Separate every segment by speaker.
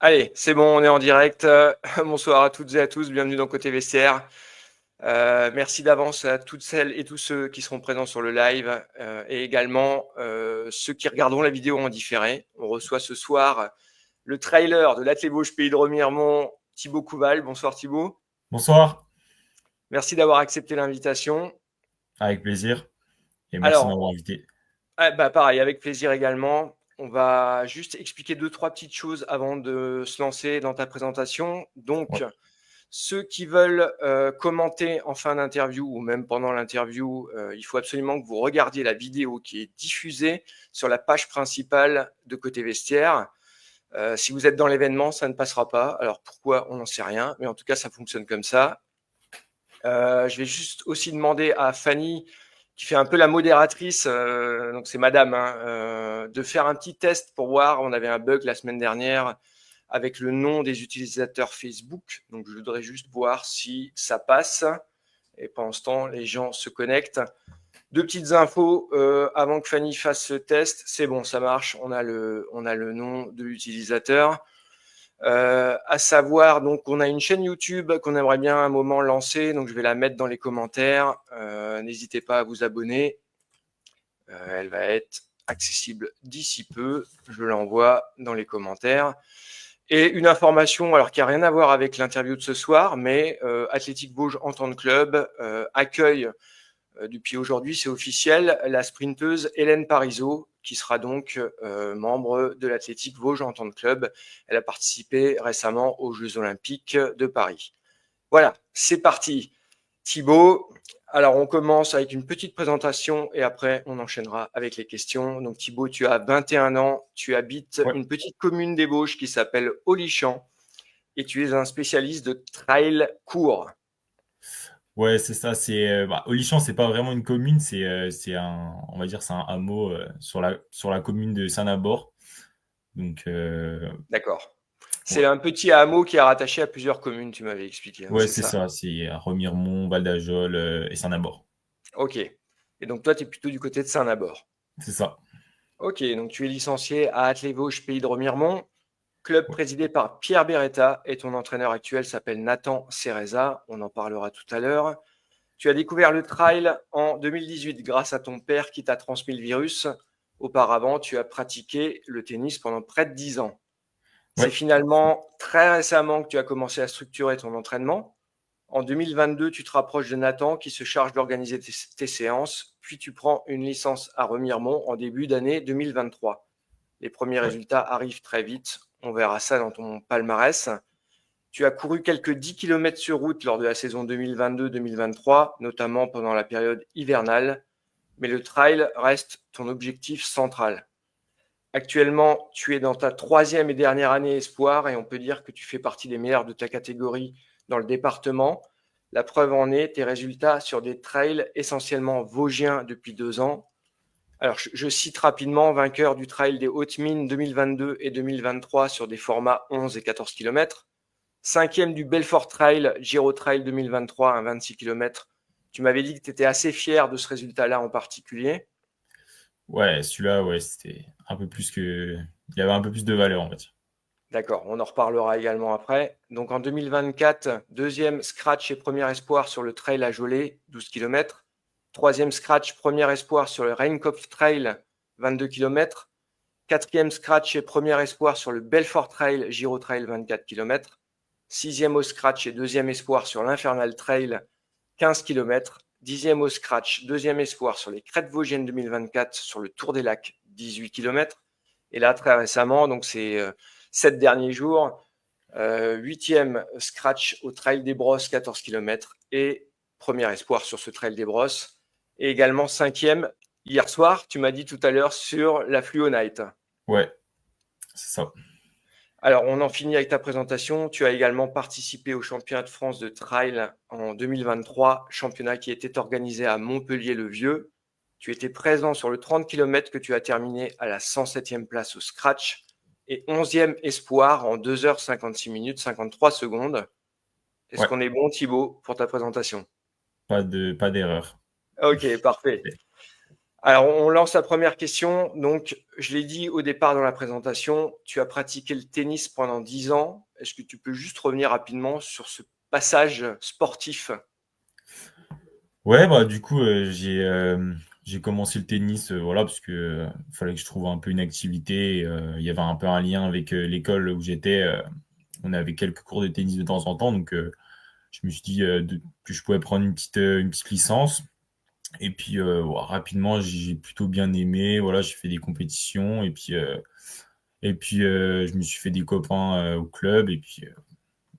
Speaker 1: Allez, c'est bon, on est en direct. Bonsoir à toutes et à tous, bienvenue dans Côté Vestiaire. Merci d'avance à toutes celles et tous ceux qui seront présents sur le live et également ceux qui regarderont la vidéo en différé. On reçoit ce soir le trailer de l'Athlé Vosges Pays de Remiremont, Thibaut Couval. Bonsoir Thibaut.
Speaker 2: Bonsoir,
Speaker 1: Merci d'avoir accepté l'invitation.
Speaker 2: avec plaisir et merci de m'avoir
Speaker 1: Alors,
Speaker 2: invité.
Speaker 1: pareil, avec plaisir également. On va juste expliquer deux, trois petites choses avant de se lancer dans ta présentation.
Speaker 2: Ouais,
Speaker 1: Donc, ceux qui veulent commenter en fin d'interview ou même pendant l'interview, il faut absolument que vous regardiez la vidéo qui est diffusée sur la page principale de Côté Vestiaire. Si vous êtes dans l'événement, ça ne passera pas. Alors pourquoi, on n'en sait rien, mais en tout cas, ça fonctionne comme ça. Je vais juste aussi demander à Fanny, qui fait un peu la modératrice, donc c'est madame, hein, de faire un petit test pour voir. On avait un bug la semaine dernière avec le nom des utilisateurs Facebook. Donc, je voudrais juste voir si ça passe. Et pendant ce temps, les gens se connectent. Deux petites infos avant que Fanny fasse ce test. C'est bon, ça marche. On a le nom de l'utilisateur. À savoir, donc, on a une chaîne YouTube qu'on aimerait bien à un moment lancer. Donc, je vais la mettre dans les commentaires. N'hésitez pas à vous abonner. Elle va être accessible d'ici peu. Je l'envoie dans les commentaires. Et une information, alors qui n'a rien à voir avec l'interview de ce soir, mais Athletic Vosges en tant que club accueille depuis aujourd'hui, c'est officiel, la sprinteuse Hélène Parisot, qui sera donc membre de l'Athletic Vosges en tant que club. Elle a participé récemment aux Jeux Olympiques de Paris. Voilà, c'est parti. Thibaut, alors on commence avec une petite présentation et après on enchaînera avec les questions. Donc Thibaut, tu as 21 ans, tu habites
Speaker 2: ouais,
Speaker 1: une petite commune des Vosges qui s'appelle Olichamps et tu es un spécialiste de trail court.
Speaker 2: ouais, c'est ça. Olichamps, c'est pas vraiment une commune, on va dire, c'est un hameau sur la commune de Saint-Nabord. Donc,
Speaker 1: D'accord. C'est
Speaker 2: ouais,
Speaker 1: un petit hameau qui est rattaché à plusieurs communes, tu m'avais expliqué, hein,
Speaker 2: ouais,
Speaker 1: c'est
Speaker 2: c'est
Speaker 1: ça?
Speaker 2: ça. C'est à Remiremont, Val d'Ajol et Saint-Nabord.
Speaker 1: Ok. Et donc toi, tu es plutôt du côté de Saint-Nabord.
Speaker 2: C'est ça.
Speaker 1: Ok, donc tu es licencié à Athlé Vosges Pays de Remiremont, club
Speaker 2: Ouais,
Speaker 1: présidé par Pierre Beretta et ton entraîneur actuel s'appelle Nathan Cereza. On en parlera tout à l'heure. Tu as découvert le trail en 2018 grâce à ton père qui t'a transmis le virus. Auparavant, tu as pratiqué le tennis pendant près de 10 ans. C'est
Speaker 2: ouais,
Speaker 1: finalement très récemment que tu as commencé à structurer ton entraînement. En 2022, tu te rapproches de Nathan qui se charge d'organiser tes séances, puis tu prends une licence à Remiremont en début d'année 2023. Les premiers
Speaker 2: ouais.
Speaker 1: résultats arrivent très vite. On verra ça dans ton palmarès. Tu as couru quelques 10 km sur route lors de la saison 2022-2023, notamment pendant la période hivernale, mais le trail reste ton objectif central. Actuellement, tu es dans ta troisième et dernière année espoir et on peut dire que tu fais partie des meilleurs de ta catégorie dans le département. La preuve en est tes résultats sur des trails essentiellement vosgiens depuis 2 ans. Alors, je cite rapidement, vainqueur du trail des Hautes-Mines 2022 et 2023 sur des formats 11 et 14 km. Cinquième du Belfort Trail, Giro Trail 2023, un 26 km. Tu m'avais dit que tu étais assez fier de ce résultat-là en particulier.
Speaker 2: Ouais, celui-là, ouais, c'était un peu plus que. Il y avait un peu plus de valeur, en fait.
Speaker 1: D'accord, on en reparlera également après. Donc en 2024, deuxième scratch et premier espoir sur le trail à Jolet, 12 km. Troisième scratch, premier espoir sur le Reinkopf Trail, 22 km. Quatrième scratch et premier espoir sur le Belfort Trail, Giro Trail, 24 km. Sixième au scratch et deuxième espoir sur l'Infernal Trail, 15 km. Dixième au scratch, deuxième espoir sur les Crêtes Vosgiennes 2024 sur le Tour des Lacs, 18 km. Et là, très récemment, donc c'est 7 derniers jours, huitième scratch au Trail des Brosses, 14 km. Et premier espoir sur ce Trail des Brosses. Et également cinquième hier soir, tu m'as dit tout à l'heure, sur la Fluo Night.
Speaker 2: Ouais, c'est ça.
Speaker 1: Alors, on en finit avec ta présentation. Tu as également participé au championnat de France de trail en 2023, championnat qui était organisé à Montpellier-le-Vieux. Tu étais présent sur le 30 km que tu as terminé à la 107e place au scratch et 11e espoir en 2h56 minutes 53 secondes. Est-ce
Speaker 2: Ouais,
Speaker 1: qu'on est bon, Thibaut, pour ta présentation?
Speaker 2: pas d'erreur.
Speaker 1: Ok, parfait. Alors, on lance la première question. Donc, je l'ai dit au départ dans la présentation, tu as pratiqué le tennis pendant 10 ans. Est-ce que tu peux juste revenir rapidement sur ce passage sportif?
Speaker 2: Ouais, bah du coup, j'ai commencé le tennis, voilà, parce que, il fallait que je trouve un peu une activité, il y avait un peu un lien avec, l'école où j'étais, on avait quelques cours de tennis de temps en temps, donc je me suis dit, que je pouvais prendre une petite licence et puis, ouah, rapidement, j'ai plutôt bien aimé, voilà, j'ai fait des compétitions et puis, je me suis fait des copains, au club et puis,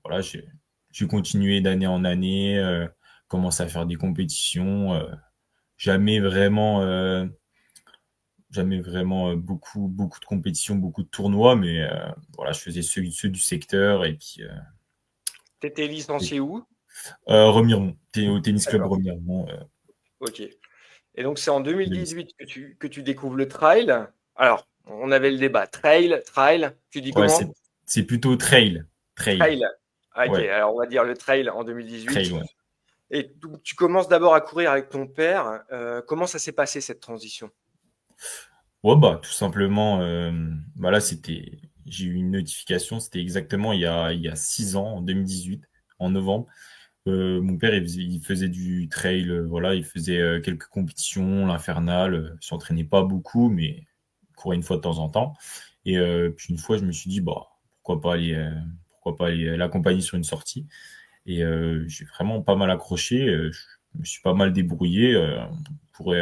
Speaker 2: voilà, j'ai continué d'année en année, commencé à faire des compétitions, jamais vraiment, beaucoup de compétitions, beaucoup de tournois, mais voilà, je faisais ceux du secteur et puis,
Speaker 1: Tu étais
Speaker 2: et
Speaker 1: licencié où?
Speaker 2: Remiremont, au tennis club
Speaker 1: D'accord,
Speaker 2: Remiremont,
Speaker 1: ok. Et donc, c'est en
Speaker 2: de Nice.
Speaker 1: 2018 que tu découvres le trail. Alors, on avait le débat trail. Tu dis
Speaker 2: Ouais,
Speaker 1: comment?
Speaker 2: c'est plutôt trail, trail,
Speaker 1: Trail. Ah, ok,
Speaker 2: ouais,
Speaker 1: alors on va dire le trail en
Speaker 2: trail,
Speaker 1: 2018.
Speaker 2: ouais.
Speaker 1: Et donc, tu commences d'abord à courir avec ton père. Comment ça s'est passé cette transition?
Speaker 2: Ouais, bah, tout simplement, bah, là, j'ai eu une notification, c'était exactement il y a 6 ans, en 2018, en novembre. Mon père, il faisait du trail, voilà, il faisait, quelques compétitions, l'infernal, il s'entraînait pas beaucoup, mais il courait une fois de temps en temps et puis une fois, je me suis dit: «Bah, pourquoi pas aller l'accompagner sur une sortie?» et j'ai vraiment pas mal accroché, je me suis pas mal débrouillé, on courait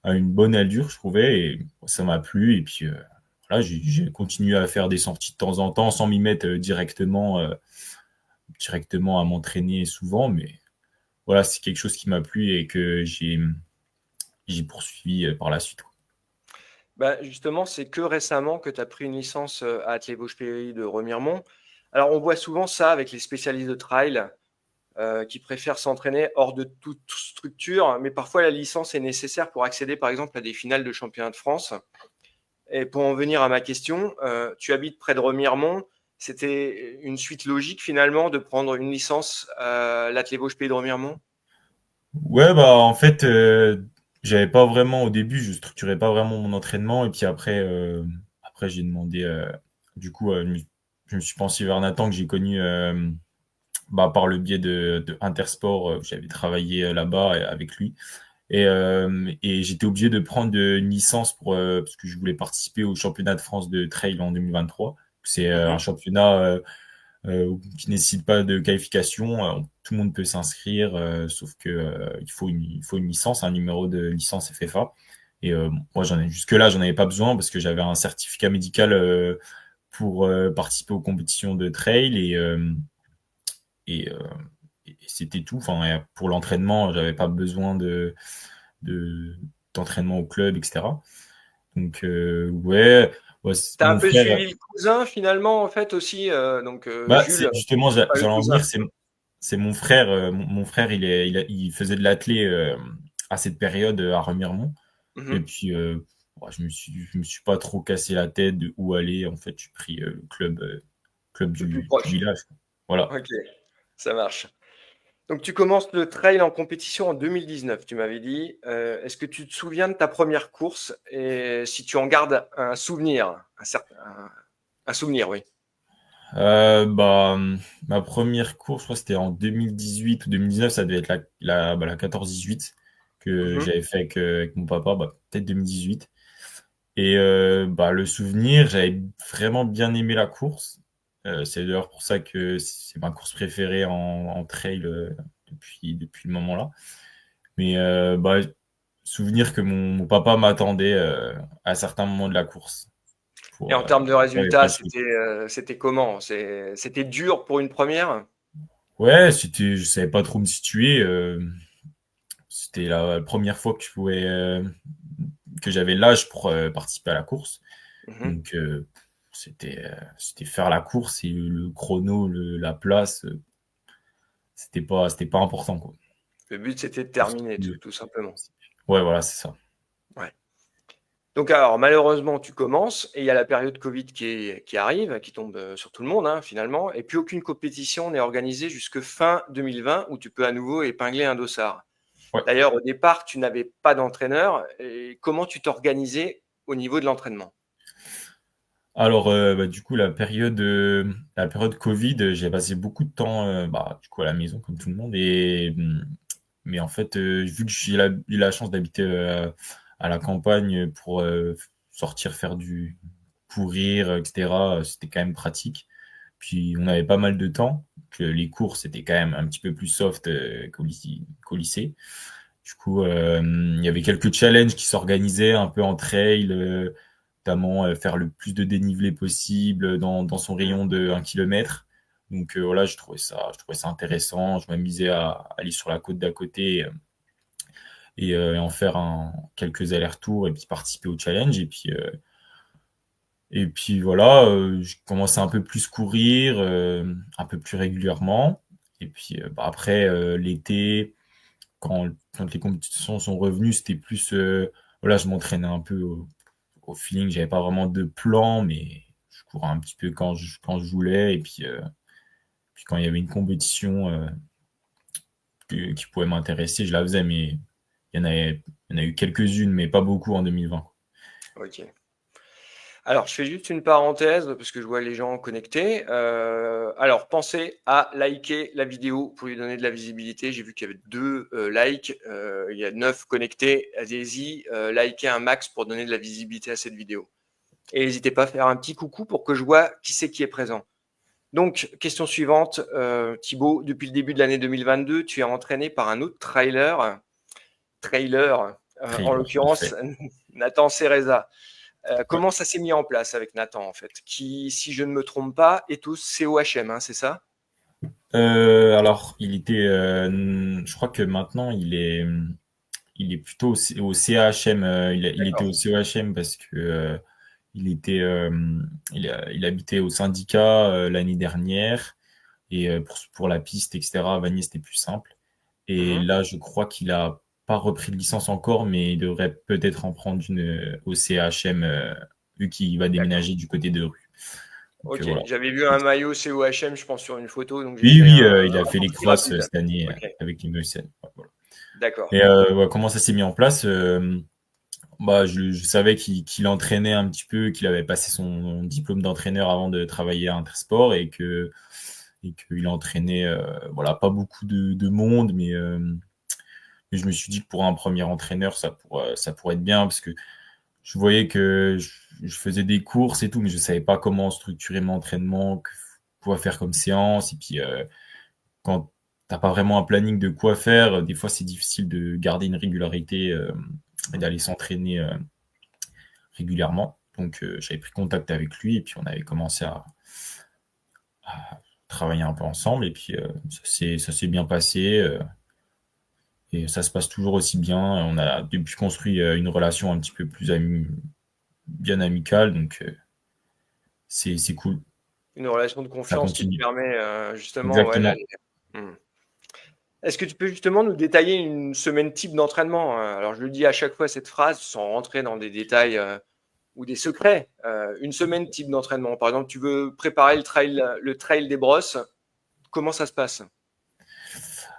Speaker 2: à une bonne allure, je trouvais et ça m'a plu et puis, voilà, j'ai continué à faire des sorties de temps en temps sans m'y mettre, directement à m'entraîner souvent, mais voilà, c'est quelque chose qui m'a plu et que j'ai poursuivi, par la suite, quoi.
Speaker 1: Bah, justement, c'est que récemment que tu as pris une licence à Attelé-Bauge-Péry de Remiremont. Alors, on voit souvent ça avec les spécialistes de trail qui préfèrent s'entraîner hors de toute structure, mais parfois la licence est nécessaire pour accéder, par exemple, à des finales de championnat de France. Et pour en venir à ma question, tu habites près de Remiremont. C'était une suite logique finalement de prendre une licence à l'Attelé-Bauge-Péry de Remiremont?
Speaker 2: Ouais, bah, en fait, j'avais pas vraiment au début, je structurais pas vraiment mon entraînement et puis après, après j'ai demandé, du coup, je me suis penché vers Nathan que j'ai connu, bah, par le biais de Intersport, j'avais travaillé, là-bas avec lui et j'étais obligé de prendre, une licence parce que je voulais participer au championnat de France de trail en 2023. C'est, un
Speaker 1: Mhm.
Speaker 2: championnat, qui nécessite pas de qualification, tout le monde peut s'inscrire, sauf que, il faut une licence, un numéro de licence FFA et moi jusque-là, j'en avais pas besoin parce que j'avais un certificat médical, pour, participer aux compétitions de trail et heu et c'était tout. Enfin et pour l'entraînement, j'avais pas besoin de d'entraînement au club et cetera. Donc ouais, ouais, c
Speaker 1: Tu as un
Speaker 2: mon
Speaker 1: peu
Speaker 2: frère,
Speaker 1: suivi le cousin finalement en fait aussi, donc
Speaker 2: bah, c'est
Speaker 1: Jules,
Speaker 2: justement,
Speaker 1: pas le
Speaker 2: j'allais en
Speaker 1: cousin.
Speaker 2: venir, c'est mon frère, mon frère, il faisait de l'athlé, à cette période, à Remiremont et
Speaker 1: Mhm.
Speaker 2: puis, bah, je me suis pas trop cassé la tête de où aller. En fait, j'ai pris, le club
Speaker 1: Le plus
Speaker 2: du
Speaker 1: proche.
Speaker 2: village, quoi. Voilà.
Speaker 1: Ok, ça marche. Donc tu commences le trail en compétition en 2019, tu m'avais dit. Est-ce que tu te souviens de ta première course et si tu en gardes un souvenir, un souvenir, oui.
Speaker 2: Bah, ma première course, je crois que c'était en 2018 ou 2019, ça devait être la 14-18 que
Speaker 1: Mhm.
Speaker 2: j'avais fait avec mon papa, bah, peut-être 2018 et bah, le souvenir, j'avais vraiment bien aimé la course. C'est d'ailleurs pour ça que c'est ma course préférée en trail, depuis le moment-là. Mais bah, souvenir que mon papa m'attendait, à certains moments de la course
Speaker 1: Et
Speaker 2: pour,
Speaker 1: en termes de
Speaker 2: pour
Speaker 1: résultats,
Speaker 2: la suite.
Speaker 1: c'était comment? C'était dur pour une première?
Speaker 2: Ouais, je savais pas trop me situer, c'était la première fois que je pouvais, que j'avais l'âge pour, participer à la course.
Speaker 1: Mhm.
Speaker 2: Donc c'était faire la course et le chrono, la place, c'était pas important, quoi.
Speaker 1: Le but, c'était de
Speaker 2: Parce
Speaker 1: terminer,
Speaker 2: que
Speaker 1: tout simplement.
Speaker 2: ouais, voilà, c'est ça.
Speaker 1: Ouais. Donc alors, malheureusement, tu commences et il y a la période Covid qui arrive, qui tombe sur tout le monde, hein, finalement, et puis aucune compétition n'est organisée jusque fin 2020 où tu peux à nouveau épingler un dossard.
Speaker 2: Ouais.
Speaker 1: D'ailleurs, au départ, tu n'avais pas d'entraîneur. Et comment tu t'organisais au niveau de l'entraînement?
Speaker 2: Alors, du coup, la période Covid, j'ai passé beaucoup de temps, du coup, à la maison comme tout le monde mais en fait, vu que j'ai eu la chance d'habiter, à la campagne pour, sortir faire du courir, et cetera, c'était quand même pratique. Puis on avait pas mal de temps, que les cours, c'était quand même un petit peu plus soft, qu'au lycée. Du coup, il y avait quelques challenges qui s'organisaient un peu en trail, notamment faire le plus de dénivelé possible dans son
Speaker 1: Mmh.
Speaker 2: rayon de 1 kilomètre. Donc voilà, je trouvais ça intéressant. Je m'amusais à aller sur la côte d'à côté et en faire quelques allers-retours et puis participer au challenge. Et puis voilà, je commençais un peu plus courir, un peu plus régulièrement. Et puis après, l'été, quand, quand les compétitions sont revenues, c'était plus, voilà, je m'entraînais un peu au feeling. J'avais pas vraiment de plan, mais je courais un petit peu quand je voulais. Et puis quand il y avait une compétition qui pouvait m'intéresser, je la faisais. Mais il y en a eu quelques-unes, mais pas beaucoup en 2020.
Speaker 1: Ok. Alors, je fais juste une parenthèse parce que je vois les gens connectés. Alors, pensez à liker la vidéo pour lui donner de la visibilité. J'ai vu qu'il y avait 2 likes. Il y a 9 connectés. Allez-y, likez un max pour donner de la visibilité à cette vidéo. Et n'hésitez pas à faire un petit coucou pour que je vois qui c'est qui est présent. Donc, question suivante. Thibaut, depuis le début de l'année 2022, tu es entraîné par un autre trailer, en
Speaker 2: Trailer,
Speaker 1: l'occurrence
Speaker 2: parfait.
Speaker 1: Nathan Cereza.
Speaker 2: Ouais.
Speaker 1: Comment ça s'est mis en place avec Nathan, en fait, qui, si je ne me trompe pas, est au COHM, hein, c'est ça?
Speaker 2: Alors, je crois que maintenant, il est plutôt au CHM. Il était
Speaker 1: D'accord.
Speaker 2: au CHM parce que il était, il habitait au syndicat l'année dernière et pour la piste, etc. Vanier, c'était plus simple. Et
Speaker 1: Mhm.
Speaker 2: là, je crois qu'il a pas repris de licence encore, mais il devrait peut-être en prendre une au CHM vu qu'il va
Speaker 1: D'accord.
Speaker 2: déménager du côté de Rue. Donc
Speaker 1: Ok.
Speaker 2: voilà.
Speaker 1: J'avais vu un maillot COHM, je pense, sur une photo, donc j'ai
Speaker 2: Oui,
Speaker 1: fait
Speaker 2: oui,
Speaker 1: un
Speaker 2: il a fait les
Speaker 1: raccourci
Speaker 2: crosses
Speaker 1: rapide.
Speaker 2: cette année
Speaker 1: Ok.
Speaker 2: avec les Mulsanne. Ouais, voilà.
Speaker 1: D'accord.
Speaker 2: Et ouais, comment ça s'est mis en place? Je savais qu'il entraînait un petit peu, qu'il avait passé son diplôme d'entraîneur avant de travailler à Intersport et qu'il entraînait, voilà, pas beaucoup de monde, mais je me suis dit que pour un premier entraîneur, ça pourrait être bien parce que je voyais que je faisais des courses et tout, mais je savais pas comment structurer mon entraînement, quoi faire comme séance. Et puis, quand t'as pas vraiment un planning de quoi faire, des fois c'est difficile de garder une régularité et d'aller s'entraîner régulièrement. Donc j'avais pris contact avec lui et puis on avait commencé à travailler un peu ensemble et puis ça s'est bien passé et ça se passe toujours aussi bien. On a depuis construit une relation un petit peu plus bien amicale, donc c'est cool.
Speaker 1: Une relation de
Speaker 2: Ça
Speaker 1: confiance qui te
Speaker 2: continue.
Speaker 1: permet justement, ouais,
Speaker 2: Exactement.
Speaker 1: d'aller. Hmm. Est-ce que tu peux justement nous détailler une semaine type d'entraînement? Alors, je le dis à chaque fois cette phrase sans rentrer dans des détails ou des secrets. Une semaine type d'entraînement. Par exemple, tu veux préparer le trail des brosses. Comment ça se passe?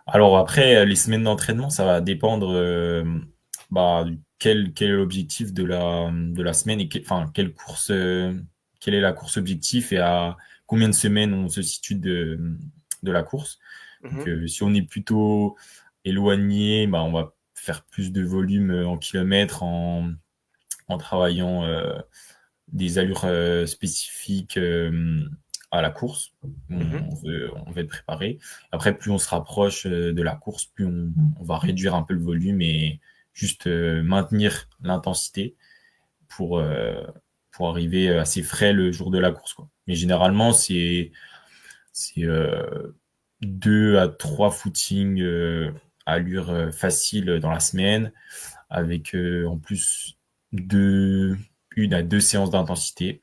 Speaker 2: Alors après, les semaines d'entraînement, ça va dépendre quel est l'objectif de la semaine et enfin, quelle est la course objectif et à combien de semaines on se situe de la course. Donc
Speaker 1: Mhm.
Speaker 2: si on est plutôt éloigné, on va faire plus de volume en kilomètres en travaillant des allures spécifiques à la course.
Speaker 1: Mhm.
Speaker 2: On veut être préparé. Après, plus on se rapproche de la course, plus on va réduire un peu le volume et juste maintenir l'intensité pour, euh, pour arriver assez frais le jour de la course, quoi. Mais généralement, c'est 2 à 3 footings allure facile dans la semaine, avec en plus deux, 1 à 2 séances d'intensité.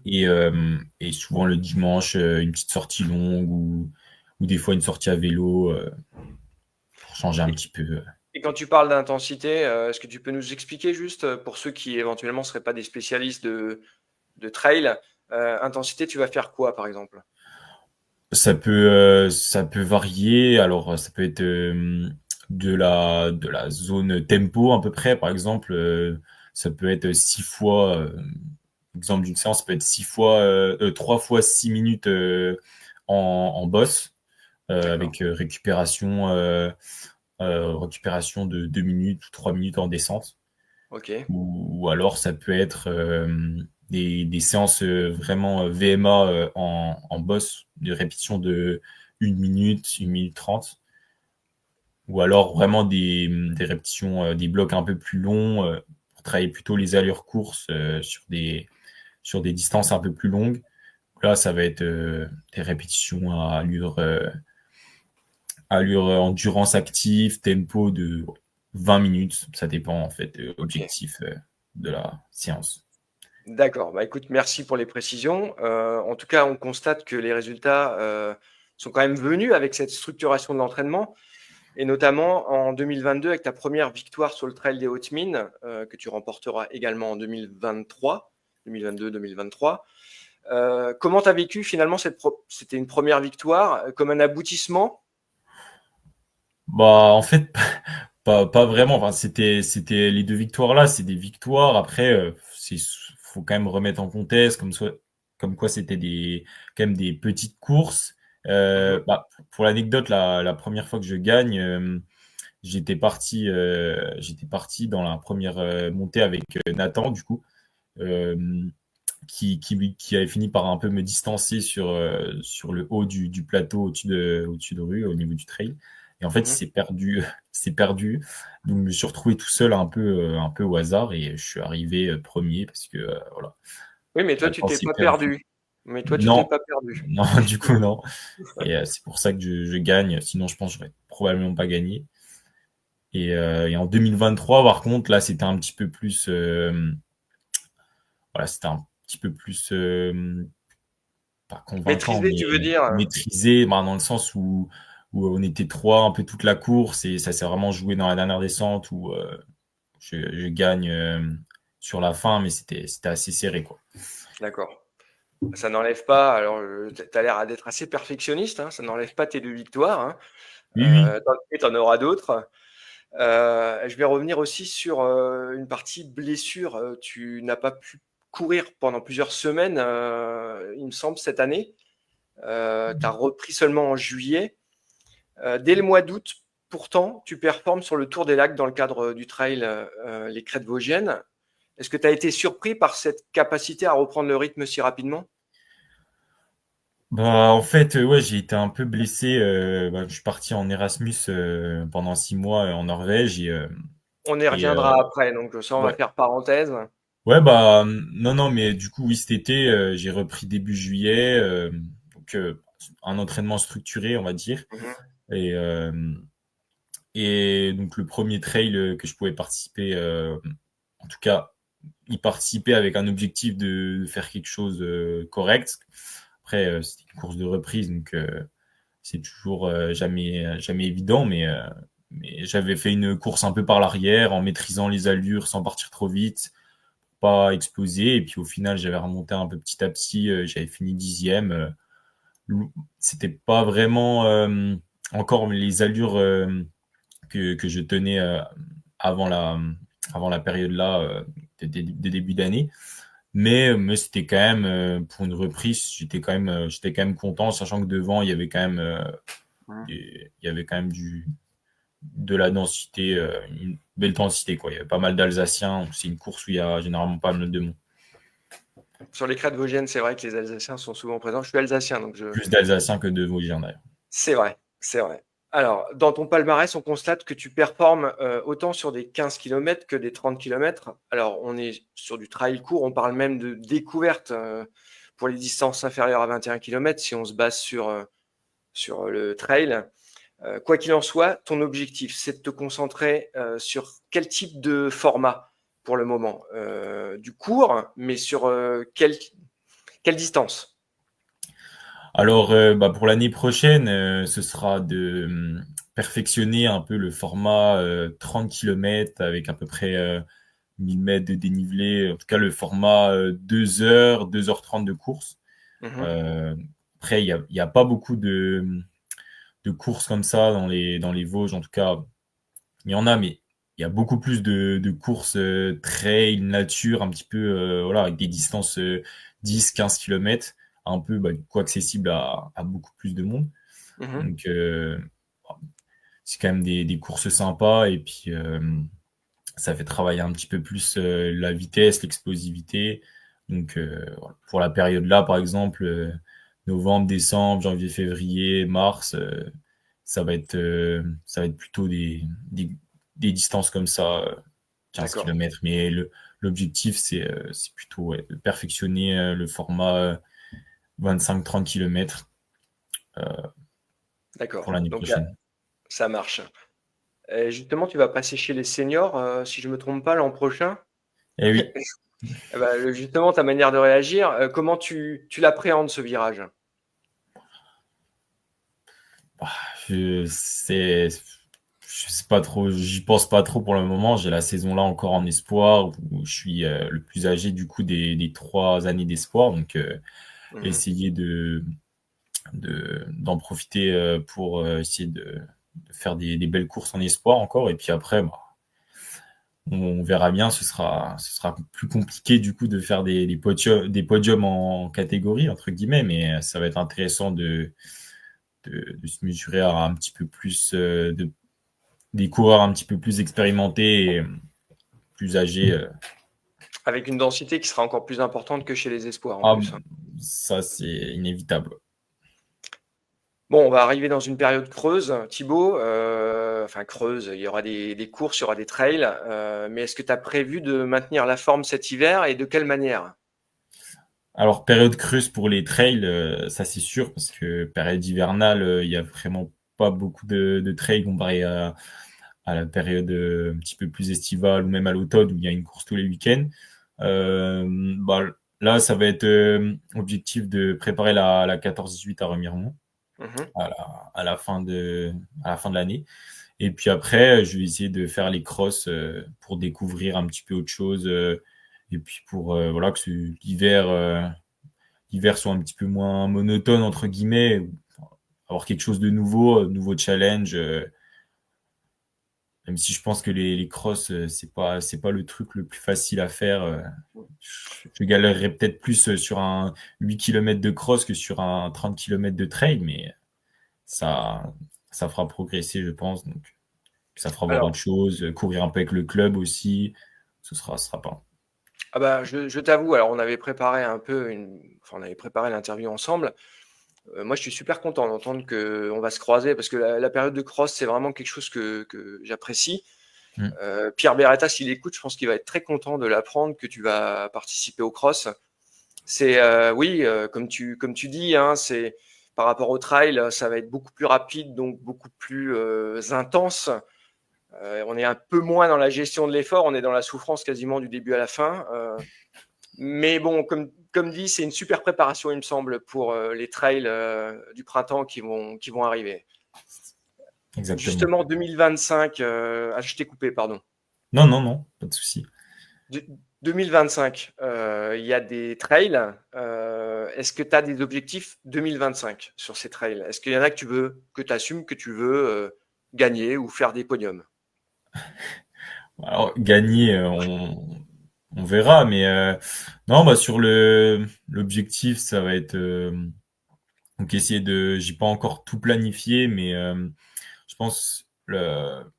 Speaker 1: Mhm.
Speaker 2: Et souvent le dimanche, une petite sortie longue ou des fois une sortie à vélo pour changer un
Speaker 1: Et,
Speaker 2: petit peu.
Speaker 1: et quand tu parles d'intensité, est-ce que tu peux nous expliquer juste pour ceux qui éventuellement ne seraient pas des spécialistes de trail, intensité, tu vas faire quoi par exemple?
Speaker 2: Ça peut varier. Alors, ça peut être de la zone tempo à peu près. Par exemple, ça peut être 6 fois, exemple d'une séance, ça peut être 3 fois 6 minutes en boss,
Speaker 1: D'accord.
Speaker 2: avec récupération de 2 minutes ou 3 minutes en descente.
Speaker 1: Ok.
Speaker 2: Ou alors ça peut être des séances vraiment VMA en boss, de répétition de 1 minute, 1 minute 30. Ou alors vraiment des répétitions, des blocs un peu plus longs, pour travailler plutôt les allures courses sur des distances un peu plus longues. Là, ça va être des répétitions à allure endurance active, tempo de 20 minutes. Ça dépend en fait
Speaker 1: Ok.
Speaker 2: objectif de la séance.
Speaker 1: D'accord. Bah, écoute, merci pour les précisions. En tout cas, on constate que les résultats sont quand même venus avec cette structuration de l'entraînement, et notamment en 2022 avec ta première victoire sur le Trail des Hautes Mines, que tu remporteras également en 2023, 2022-2023. Comment tu as vécu finalement c'était une première victoire comme un aboutissement?
Speaker 2: Bah, en fait, pas vraiment. Enfin, c'était les deux victoires là, c'est des victoires. Après, faut quand même remettre en contexte, comme quoi c'était quand même des petites courses.
Speaker 1: Mhm,
Speaker 2: Bah, pour l'anecdote, la première fois que je gagne, j'étais parti dans la première montée avec Nathan, du coup, euh, qui avait fini par un peu me distancer sur le haut du plateau au-dessus de rue, au niveau du trail. Et en fait, il
Speaker 1: mhm.
Speaker 2: s'est perdu, s'est perdu. Donc, je me suis retrouvé tout seul un peu au hasard et je suis arrivé premier parce que, voilà,
Speaker 1: Oui, mais toi, tu
Speaker 2: Nathan
Speaker 1: t'es
Speaker 2: s'est
Speaker 1: pas
Speaker 2: perdu.
Speaker 1: perdu. Mais toi, tu t'es
Speaker 2: Non,
Speaker 1: pas perdu.
Speaker 2: non, du coup, non. Et c'est pour ça que je gagne. Sinon, je pense que j'aurais probablement pas gagné. Et en 2023, par contre, là, c'était un petit peu plus, voilà, c'était un petit peu plus, pas convaincant,
Speaker 1: Maîtrisé,
Speaker 2: mais
Speaker 1: tu veux dire?
Speaker 2: maîtrisé, bah, dans le sens où on était trois un peu toute la course et ça s'est vraiment joué dans la dernière descente où je gagne sur la fin, mais c'était assez serré, quoi.
Speaker 1: D'accord. Ça n'enlève pas, alors tu as l'air d'être assez perfectionniste, hein, ça n'enlève pas tes deux victoires, hein,
Speaker 2: Oui, oui.
Speaker 1: et tu en auras d'autres. Je vais revenir aussi sur une partie blessure. Tu n'as pas pu courir pendant plusieurs semaines, il me semble, cette année. Tu as repris seulement en juillet. Dès le mois d'août, pourtant, tu performes sur le Tour des Lacs dans le cadre du trail Les Crêtes Vosgiennes. Est-ce que tu as été surpris par cette capacité à reprendre le rythme si rapidement?
Speaker 2: Bah, en fait, ouais, j'ai été un peu blessé. Bah, je suis parti en Erasmus pendant 6 mois en Norvège
Speaker 1: On y
Speaker 2: et
Speaker 1: reviendra après, donc ça, on va
Speaker 2: ouais.
Speaker 1: faire parenthèse.
Speaker 2: Ouais, bah non, non, mais du coup, oui, cet été, j'ai repris début juillet, donc un entraînement structuré, on va dire.
Speaker 1: Mhm,
Speaker 2: Et, et donc le premier trail que je pouvais participer, en tout cas, y participer avec un objectif de faire quelque chose correct. Après, c'était une course de reprise, donc c'est toujours jamais évident, mais j'avais fait une course un peu par l'arrière, en maîtrisant les allures sans partir trop vite, pas exploser. Et puis au final, j'avais remonté un peu petit à petit. J'avais fini 10e. C'était pas vraiment encore les allures que je tenais avant la période là de début d'année. Mais c'était quand même pour une reprise, j'étais quand même content, sachant que devant
Speaker 1: mhm.
Speaker 2: il y avait quand même de la densité, une belle densité quoi. Il y avait pas mal d'Alsaciens. C'est une course où il y a généralement pas mal de monde.
Speaker 1: Sur les crêtes vosgiennes, c'est vrai que les Alsaciens sont souvent présents. Je suis alsacien, donc
Speaker 2: Plus d'Alsaciens que de Vosgiens d'ailleurs.
Speaker 1: c'est vrai, c'est vrai. Alors, dans ton palmarès, on constate que tu performes autant sur des 15 kilomètres que des 30 kilomètres. Alors, on est sur du trail court, on parle même de découverte pour les distances inférieures à 21 kilomètres si on se base sur le trail. Quoi qu'il en soit, ton objectif, c'est de te concentrer sur quel type de format pour le moment? Du court, mais sur quelle distance?
Speaker 2: Alors, bah, pour l'année prochaine, ce sera de perfectionner un peu le format 30 km avec à peu près 1000 mètres de dénivelé. En tout cas, le format 2 heures, 2h30 de course.
Speaker 1: Mhm.
Speaker 2: Euh, Après, il y a pas beaucoup de courses comme ça dans les Vosges. En tout cas, il y en a, mais il y a beaucoup plus de courses trail, nature, un petit peu, voilà, avec des distances 10-15 km, un peu, du coup, accessibles à beaucoup plus de monde.
Speaker 1: Mhm.
Speaker 2: Donc, c'est quand même des courses sympas et puis ça fait travailler un petit peu plus la vitesse, l'explosivité. Donc, voilà. Pour la période là, par exemple, novembre, décembre, janvier, février, mars, ça va être plutôt des distances comme ça, 15
Speaker 1: D'accord,
Speaker 2: km. Mais l'objectif, c'est plutôt ouais, de perfectionner le format 25-30 km pour
Speaker 1: d'accord.
Speaker 2: l'année
Speaker 1: Donc,
Speaker 2: prochaine.
Speaker 1: ça marche. Et justement, tu vas passer chez les seniors, si je me trompe pas, l'an prochain.
Speaker 2: Eh oui,
Speaker 1: Eh ben, justement, ta manière de réagir, comment tu l'appréhendes ce virage?
Speaker 2: je sais, je sais pas trop, j'y pense pas trop pour le moment. J'ai la saison là encore en espoir où je suis le plus âgé du coup des 3 années d'espoir. Donc
Speaker 1: Mmh.
Speaker 2: essayer d'en profiter pour essayer de faire des belles courses en espoir encore. Et puis après, on verra bien. Ce sera plus compliqué du coup de faire des podiums en catégorie entre guillemets, mais ça va être intéressant de se mesurer à un petit peu plus des coureurs un petit peu plus expérimentés et plus âgés.
Speaker 1: Avec une densité qui sera encore plus importante que chez les espoirs en
Speaker 2: Ah,
Speaker 1: plus, hein.
Speaker 2: ça, c'est inévitable.
Speaker 1: Bon, on va arriver dans une période creuse, Thibaut, enfin creuse, il y aura des courses, il y aura des trails, mais est-ce que tu as prévu de maintenir la forme cet hiver et de quelle manière?
Speaker 2: Alors, période creuse pour les trails, ça c'est sûr, parce que période hivernale, il y a vraiment pas beaucoup de trails comparé à la période un petit peu plus estivale ou même à l'automne où il y a une course tous les week-ends. Euh, bah, Là, ça va être objectif de préparer la 14-18 à Remiremont
Speaker 1: Mmh.
Speaker 2: à la fin de l'année. Et puis après, je vais essayer de faire les crosses pour découvrir un petit peu autre chose. Et puis pour voilà que l'hiver soit un petit peu moins monotone entre guillemets, avoir quelque chose de nouveau, nouveau challenge. Même si je pense que les crosses, c'est pas le truc le plus facile à faire. Je galérerais peut-être plus sur un 8 km de cross que sur un 30 km de trail, mais ça, ça fera progresser, je pense. Donc, ça fera voir autre
Speaker 1: Alors,
Speaker 2: chose, courir un peu avec le club aussi. Ce sera pas.
Speaker 1: ah bah, je t'avoue, alors on avait préparé un peu on avait préparé l'interview ensemble. Moi, je suis super content d'entendre qu'on va se croiser parce que la période de cross, c'est vraiment quelque chose que j'apprécie.
Speaker 2: Mm.
Speaker 1: Pierre Beretta, s'il écoute, je pense qu'il va être très content de l'apprendre que tu vas participer au cross. C'est oui, comme tu dis, hein, c'est par rapport au trail, ça va être beaucoup plus rapide, donc beaucoup plus intense. On est un peu moins dans la gestion de l'effort, on est dans la souffrance quasiment du début à la fin. Mais bon, comme dit, c'est une super préparation, il me semble, pour les trails du printemps qui vont arriver.
Speaker 2: Exactement.
Speaker 1: Justement, 2025, je t'ai coupé, pardon.
Speaker 2: Non, non, non, pas de souci.
Speaker 1: 2025, il y a des trails. Est-ce que tu as des objectifs 2025 sur ces trails? Est-ce qu'il y en a que tu assumes que tu veux gagner ou faire des podiums?
Speaker 2: Alors, gagner, on verra, mais non, sur l'objectif, ça va être donc essayer j'ai pas encore tout planifié, mais je pense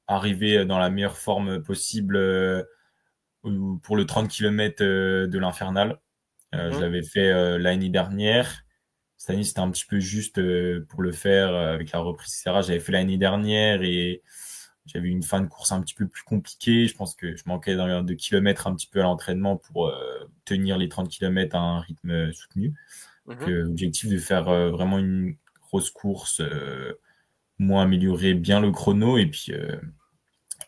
Speaker 2: arriver dans la meilleure forme possible pour le 30 km de l'Infernal. Je
Speaker 1: Mhm,
Speaker 2: l'avais fait l'année dernière. Cette année, c'était un petit peu juste pour le faire avec la reprise, etc. J'avais fait l'année dernière et j'avais une fin de course un petit peu plus compliquée. Je pense que je manquais de kilomètres un petit peu à l'entraînement pour tenir les 30 kilomètres à un rythme soutenu. Donc,
Speaker 1: mhm.
Speaker 2: objectif de faire vraiment une grosse course, moi améliorer bien le chrono et puis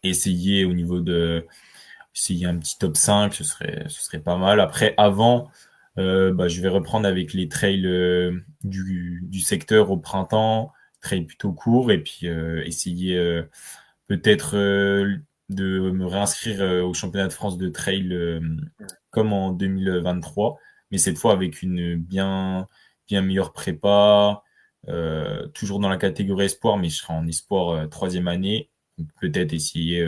Speaker 2: essayer au niveau essayer un petit top 5, ce serait pas mal. Après, avant, je vais reprendre avec les trails du secteur au printemps, trails plutôt courts, et puis essayer peut-être de me réinscrire au championnat de France de trail comme en 2023, mais cette fois avec une bien meilleure prépa, toujours dans la catégorie espoir, mais je serai en espoir troisième année. Donc, peut-être essayer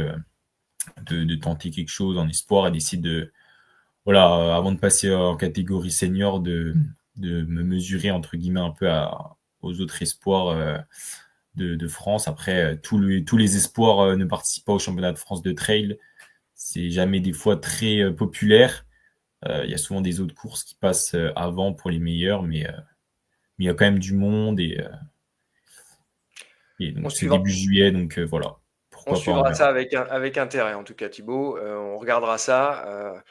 Speaker 2: de tenter quelque chose en espoir et d'essayer voilà, avant de passer en catégorie senior, de me mesurer entre guillemets un peu aux autres espoirs de France. Après, tous les espoirs ne participent pas au championnat de France de trail. C'est jamais des fois très populaire. Il y a souvent des autres courses qui passent avant pour les meilleurs, mais il y a quand même du monde et
Speaker 1: On
Speaker 2: donc c'est
Speaker 1: suivra,
Speaker 2: début juillet, donc voilà,
Speaker 1: on
Speaker 2: pourquoi pas, on
Speaker 1: suivra ça
Speaker 2: verra.
Speaker 1: avec intérêt, en tout cas, Thibaut. On regardera ça.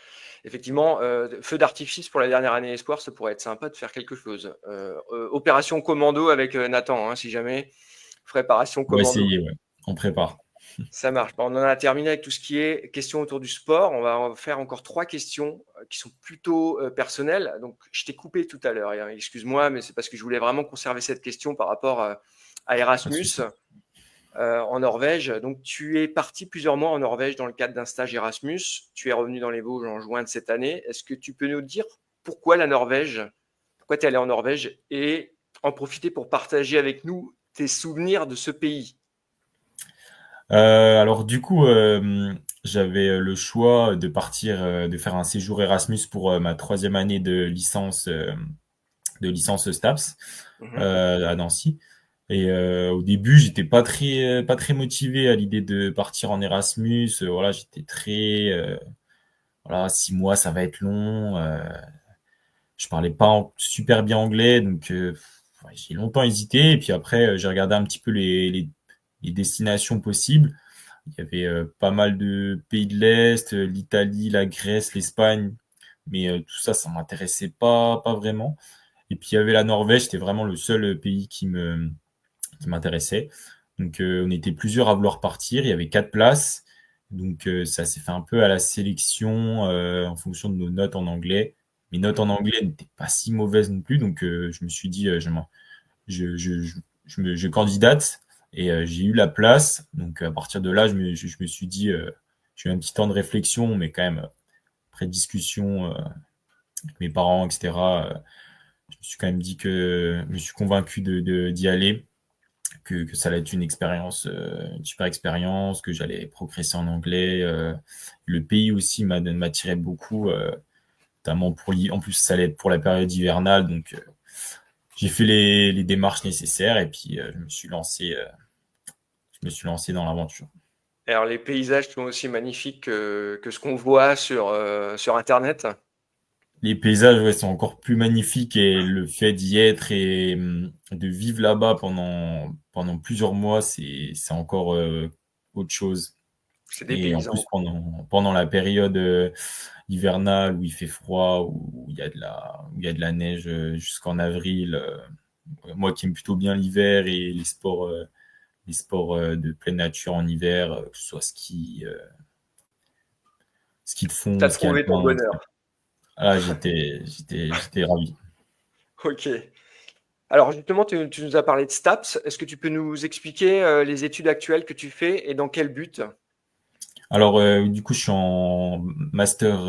Speaker 1: Effectivement, feu d'artifice pour la dernière année Espoir, ça pourrait être sympa de faire quelque chose. Opération commando avec Nathan, hein, si jamais. Préparation
Speaker 2: On va
Speaker 1: commando.
Speaker 2: essayer, ouais. On prépare.
Speaker 1: Ça marche. On en a terminé avec tout ce qui est questions autour du sport. On va faire encore 3 questions qui sont plutôt personnelles. Donc, je t'ai coupé tout à l'heure. Hein. Excuse-moi, mais c'est parce que je voulais vraiment conserver cette question par rapport à
Speaker 2: Pas de
Speaker 1: Erasmus
Speaker 2: souci.
Speaker 1: en Norvège. Donc, tu es parti plusieurs mois en Norvège dans le cadre d'un stage Erasmus. Tu es revenu dans les Vosges en juin de cette année. Est-ce que tu peux nous dire pourquoi la Norvège? Pourquoi tu es allé en Norvège et en profiter pour partager avec nous tes souvenirs de ce pays?
Speaker 2: Alors du coup, j'avais le choix de partir, de faire un séjour Erasmus pour ma troisième année de licence STAPS
Speaker 1: Mhm.
Speaker 2: à Nancy. Et au début, j'étais pas très motivé à l'idée de partir en Erasmus. Voilà, j'étais très voilà, 6 mois, ça va être long. Je parlais pas super bien anglais, donc ouais, j'ai longtemps hésité. Et puis après, j'ai regardé un petit peu les destinations possibles. Il y avait pas mal de pays de l'Est, l'Italie, la Grèce, l'Espagne, mais tout ça, ça m'intéressait pas vraiment. Et puis il y avait la Norvège, c'était vraiment le seul pays qui m'intéressait. Donc on était plusieurs à vouloir partir, il y avait 4 places. Donc ça s'est fait un peu à la sélection en fonction de nos notes en anglais. Mes notes en anglais n'étaient pas si mauvaises non plus, donc je me suis dit je candidate et j'ai eu la place. Donc à partir de là, je me suis dit j'ai eu un petit temps de réflexion, mais quand même après discussion avec mes parents, etc. Je me suis quand même dit que je me suis convaincu d'y aller, que ça allait être une super expérience, que j'allais progresser en anglais. Le pays aussi m'attirait beaucoup, notamment en plus ça allait être pour la période hivernale, donc j'ai fait les démarches nécessaires et puis je me suis lancé dans l'aventure.
Speaker 1: Alors, les paysages sont aussi magnifiques que ce qu'on voit sur Internet.
Speaker 2: Les paysages, ouais, sont encore plus magnifiques et le fait d'y être et de vivre là-bas pendant plusieurs mois, c'est encore autre chose.
Speaker 1: C'est des
Speaker 2: Et en
Speaker 1: paysans.
Speaker 2: plus, pendant la période hivernale où il fait froid, où il y a de la neige jusqu'en avril, moi qui aime plutôt bien l'hiver et les sports de pleine nature en hiver, que ce soit ski de
Speaker 1: Tu
Speaker 2: fond,
Speaker 1: as
Speaker 2: ski
Speaker 1: trouvé ton
Speaker 2: alpin.
Speaker 1: bonheur.
Speaker 2: Ah, j'étais ravi.
Speaker 1: Ok. Alors, justement, tu nous as parlé de STAPS. Est-ce que tu peux nous expliquer les études actuelles que tu fais et dans quel but?
Speaker 2: Alors, du coup, je suis en master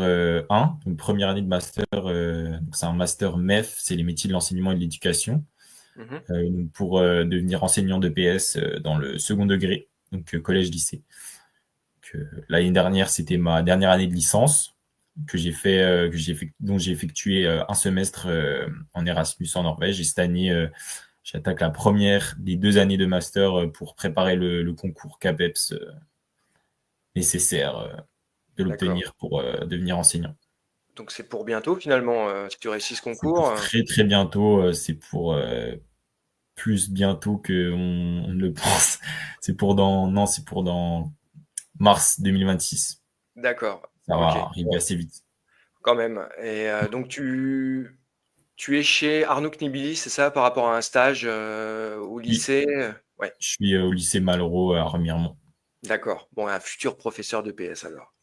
Speaker 2: 1, donc première année de master. Donc c'est un master MEF, c'est les métiers de l'enseignement et de l'éducation.
Speaker 1: Mhm.
Speaker 2: Donc pour devenir enseignant de PS dans le second degré, donc collège-lycée. L'année dernière, c'était ma dernière année de licence dont j'ai effectué un semestre en Erasmus en Norvège. Et cette année, j'attaque la première des 2 années de master pour préparer le concours CAPEPS nécessaire de
Speaker 1: D'accord.
Speaker 2: l'obtenir pour devenir enseignant.
Speaker 1: Donc, c'est pour bientôt, finalement, si tu réussis ce
Speaker 2: C'est
Speaker 1: concours.
Speaker 2: pour très très bientôt, c'est pour plus bientôt on ne le pense. C'est pour dans mars 2026.
Speaker 1: D'accord.
Speaker 2: Ça va
Speaker 1: Ok.
Speaker 2: arriver
Speaker 1: Bon,
Speaker 2: assez vite.
Speaker 1: quand même. Et donc, tu es chez Arnaud Knibili, c'est ça, par rapport à un stage au
Speaker 2: Oui,
Speaker 1: lycée? Ouais,
Speaker 2: je suis au lycée Malraux à Remiremont.
Speaker 1: d'accord. Bon, un futur professeur de PS alors.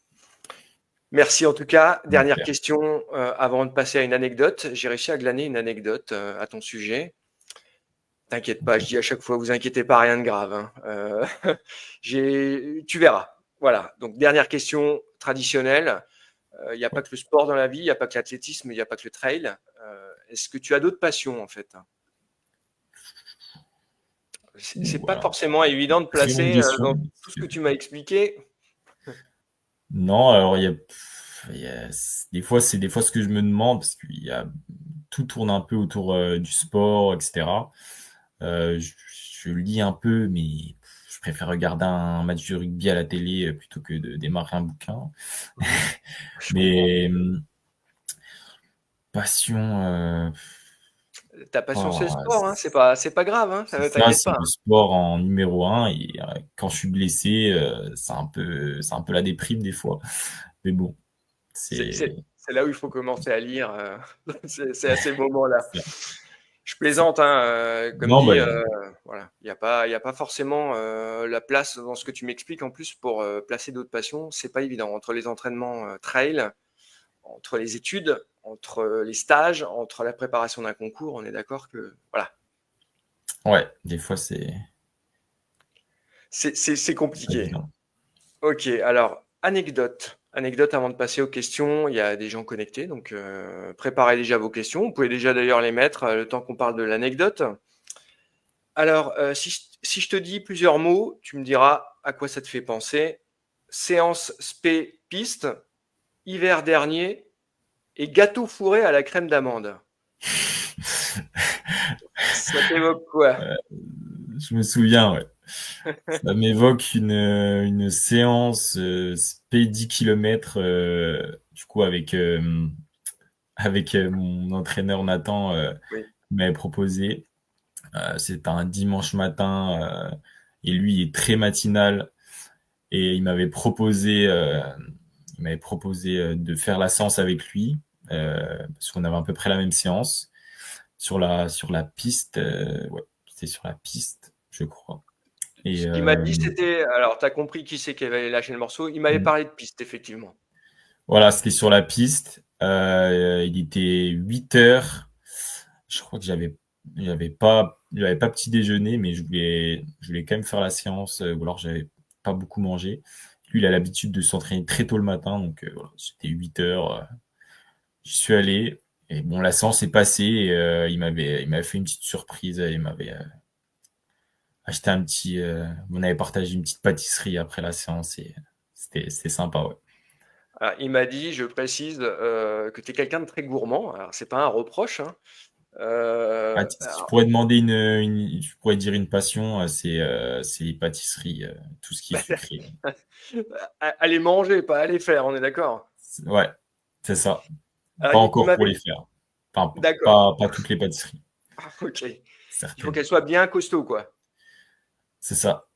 Speaker 1: Merci en tout cas. Dernière
Speaker 2: J'espère.
Speaker 1: question avant de passer à une anecdote. J'ai réussi à glaner une anecdote à ton sujet. T'inquiète pas, je dis à chaque fois, vous inquiétez pas, rien de grave. Hein. Tu verras. Voilà. Donc dernière question traditionnelle. Il n'y a pas que le sport dans la vie, il n'y a pas que l'athlétisme, il n'y a pas que le trail. Est-ce que tu as d'autres passions en fait? C'est pas
Speaker 2: Alors,
Speaker 1: forcément évident de
Speaker 2: très bonne
Speaker 1: placer
Speaker 2: question.
Speaker 1: dans tout ce que tu m'as expliqué.
Speaker 2: Non, alors des fois, c'est des fois ce que je me demande, parce qu'il y a tout tourne un peu autour du sport, etc. Je lis un peu, mais je préfère regarder un match de rugby à la télé plutôt que de démarrer un bouquin.
Speaker 1: Mhm. Je comprends.
Speaker 2: Mais passion,
Speaker 1: Ta passion, c'est le
Speaker 2: oh,
Speaker 1: sport, hein. C'est pas grave, hein.
Speaker 2: c'est ça,
Speaker 1: T'inquiète
Speaker 2: c'est
Speaker 1: pas.
Speaker 2: le sport en numéro un. Et quand je suis blessé, c'est un peu la déprime des fois. Mais bon, c'est
Speaker 1: C'est là où il faut commencer à lire. C'est à ces moments-là.
Speaker 2: c'est ça.
Speaker 1: Je plaisante, hein, comme
Speaker 2: Non, bah,
Speaker 1: dit, voilà, il y a pas forcément la place dans ce que tu m'expliques en plus pour placer d'autres passions. C'est pas évident entre les entraînements trail, entre les études, entre les stages, entre la préparation d'un concours. On est d'accord que voilà,
Speaker 2: ouais, des fois,
Speaker 1: c'est
Speaker 2: c'est pas
Speaker 1: compliqué.
Speaker 2: évident.
Speaker 1: Ok, alors anecdote. Anecdote avant de passer aux questions. Il y a des gens connectés, donc préparez déjà vos questions. Vous pouvez déjà d'ailleurs les mettre le temps qu'on parle de l'anecdote. Alors, si je te dis plusieurs mots, tu me diras à quoi ça te fait penser. Séance spé piste, hiver dernier et gâteau fourré à la crème d'amande. Ça t'évoque quoi?
Speaker 2: Je me souviens, ouais. Ça m'évoque une séance spé 10 km, du coup, avec mon entraîneur Nathan,
Speaker 1: Oui.
Speaker 2: qui m'avait proposé. C'était un dimanche matin, et lui est très matinal, et il m'avait proposé de faire la séance avec lui, parce qu'on avait à peu près la même séance sur la piste. Ouais, c'était sur la piste, je crois. Et
Speaker 1: Ce qu'il m'a dit, c'était. Alors, tu as compris qui c'est qui avait lâché le morceau. Il m'avait parlé de piste, effectivement.
Speaker 2: voilà, c'était sur la piste. Il était 8 heures. Je crois que j'avais pas petit déjeuner, mais je voulais quand même faire la séance, ou alors j'avais pas beaucoup mangé. Lui, il a l'habitude de s'entraîner très tôt le matin, donc voilà, c'était 8 heures. J'y suis allé, et bon, la séance est passée, et il m'avait fait une petite surprise. Il m'avait acheté on avait partagé une petite pâtisserie après la séance, et c'était sympa, ouais.
Speaker 1: Alors, il m'a dit, je précise, que tu es quelqu'un de très gourmand. Alors, c'est pas un reproche, hein.
Speaker 2: Ah, tu
Speaker 1: Alors,
Speaker 2: pourrais demander tu pourrais dire une passion, c'est les pâtisseries, tout ce qui est sucré.
Speaker 1: aller manger, pas aller faire, on est d'accord?
Speaker 2: Ouais, c'est ça.
Speaker 1: Alors,
Speaker 2: Pas
Speaker 1: il
Speaker 2: encore pour
Speaker 1: m'avait.
Speaker 2: les faire. Enfin,
Speaker 1: D'accord.
Speaker 2: pas toutes les pâtisseries,
Speaker 1: Ok. Il faut
Speaker 2: certaines.
Speaker 1: qu'elle soit bien costaud, quoi.
Speaker 2: C'est ça.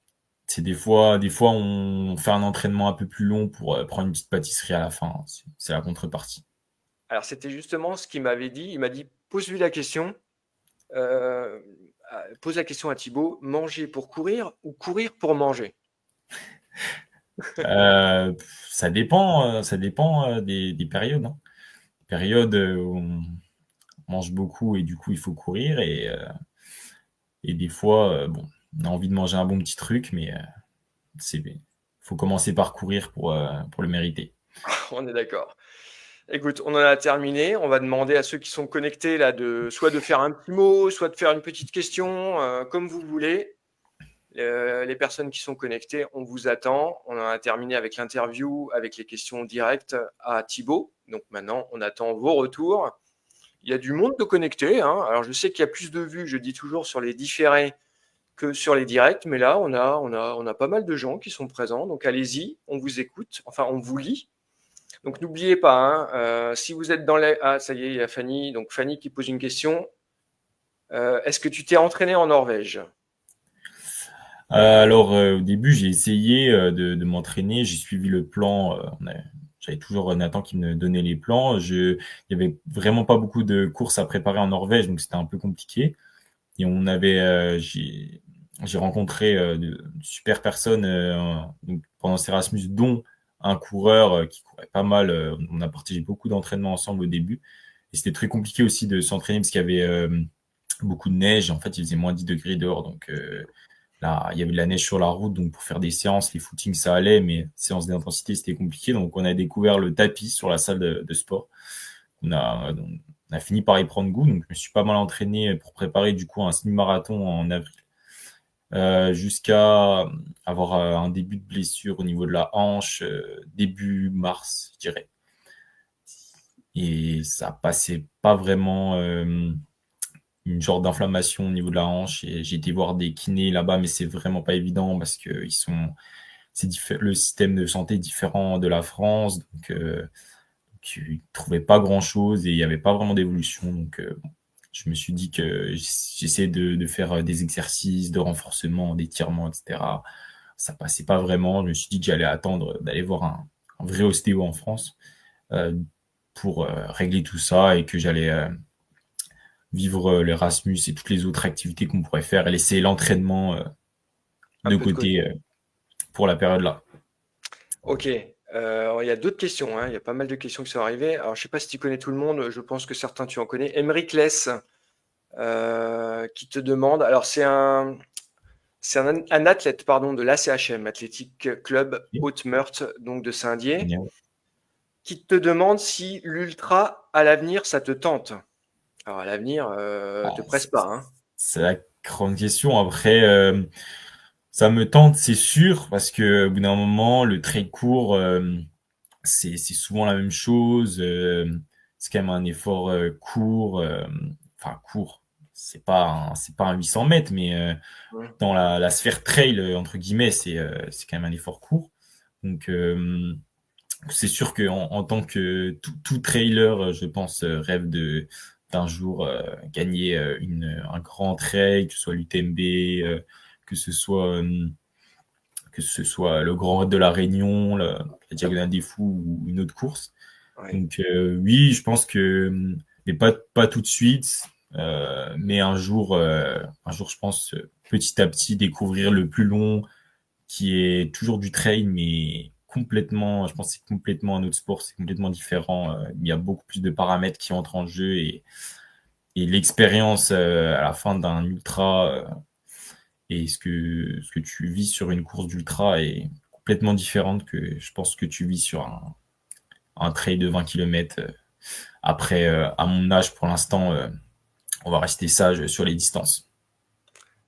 Speaker 2: C'est des fois, on fait un entraînement un peu plus long pour prendre une petite pâtisserie à la fin. C'est la contrepartie.
Speaker 1: Alors, c'était justement ce qu'il m'avait dit. Il m'a dit, pose-lui la question. euh, Pose la question à Thibaut, manger pour courir ou courir pour manger?
Speaker 2: Ça dépend des périodes, hein. Périodes où on mange beaucoup et du coup il faut courir, et des fois, bon, on a envie de manger un bon petit truc, mais faut commencer par courir pour le mériter.
Speaker 1: On est d'accord. Écoute, on en a terminé. On va demander à ceux qui sont connectés là de soit de faire un petit mot, soit de faire une petite question, comme vous voulez. Les personnes qui sont connectées, on vous attend. On en a terminé avec l'interview, avec les questions directes à Thibaut. Donc maintenant, on attend vos retours. Il y a du monde de connecté, hein. Alors je sais qu'il y a plus de vues, je dis toujours sur les différés que sur les directs, mais là on a pas mal de gens qui sont présents. Donc allez-y, on vous écoute, enfin on vous lit. Donc n'oubliez pas, hein, si vous êtes dans les... Ah, ça y est, il y a Fanny. Donc Fanny qui pose une question. Est-ce que tu t'es entraîné en Norvège?
Speaker 2: Alors, au début, j'ai essayé de m'entraîner. J'ai suivi le plan. J'avais toujours Nathan qui me donnait les plans. Il y avait vraiment pas beaucoup de courses à préparer en Norvège, donc c'était un peu compliqué. Et j'ai rencontré de super personnes donc pendant ces Erasmus, dont un coureur qui courait pas mal. On a partagé beaucoup d'entraînements ensemble au début. Et c'était très compliqué aussi de s'entraîner parce qu'il y avait beaucoup de neige. En fait, il faisait -10 degrés dehors, donc là, il y avait de la neige sur la route, donc pour faire des séances, les footings, ça allait, mais séances d'intensité, c'était compliqué. Donc, on a découvert le tapis sur la salle de sport. On a fini par y prendre goût. Donc, je me suis pas mal entraîné pour préparer du coup un semi-marathon en avril. jusqu'à avoir un début de blessure au niveau de la hanche, début mars, je dirais. Et ça passait pas vraiment une genre d'inflammation au niveau de la hanche. Et j'ai été voir des kinés là-bas, mais c'est vraiment pas évident parce que le système de santé est différent de la France, donc ils trouvaient pas grand-chose et il y avait pas vraiment d'évolution. Donc je me suis dit que j'essayais de faire des exercices de renforcement, d'étirement, etc. Ça passait pas vraiment. Je me suis dit que j'allais attendre d'aller voir un vrai ostéo en France euh, pour régler tout ça et que j'allais vivre l'Erasmus et toutes les autres activités qu'on pourrait faire et laisser l'entraînement
Speaker 1: Un
Speaker 2: de
Speaker 1: peu de côté.
Speaker 2: côté pour la période là.
Speaker 1: Ok. Alors, il y a d'autres questions, hein. Il y a pas mal de questions qui sont arrivées. Alors, je sais pas si tu connais tout le monde. Je pense que certains, tu en connais. Emeric Less, qui te demande. Alors, c'est un athlète, pardon, de l'ACHM, Athletic Club
Speaker 2: Ok.
Speaker 1: Haute-Meurthe, donc de Saint-Dié,
Speaker 2: Génial.
Speaker 1: qui te demande si l'ultra à l'avenir, ça te tente. Alors, à l'avenir,
Speaker 2: Ah,
Speaker 1: te presse pas, hein.
Speaker 2: c'est la grande question. Après, ça me tente, c'est sûr, parce que au bout d'un moment, le trail court, c'est souvent la même chose. C'est quand même un effort court, enfin court. C'est pas un 800 mètres, mais
Speaker 1: Mm.
Speaker 2: dans la sphère trail entre guillemets, c'est quand même un effort court. Donc c'est sûr que en tant que tout trailer, je pense, rêve d'un jour gagner un grand trail, que ce soit l'UTMB, que ce soit euh, que ce soit le Grand Raid de la Réunion, la Diagonale des Fous ou une autre course.
Speaker 1: Ouais.
Speaker 2: Donc oui, je pense que mais pas tout de suite, mais un jour, je pense petit à petit découvrir le plus long, qui est toujours du trail, mais complètement, je pense que c'est complètement un autre sport, c'est complètement différent. Il y a beaucoup plus de paramètres qui entrent en jeu et l'expérience à la fin d'un ultra et ce que tu vis sur une course d'ultra est complètement différente que je pense que tu vis sur un trail de 20 km. Après, à mon âge, pour l'instant, on va rester sage sur les distances.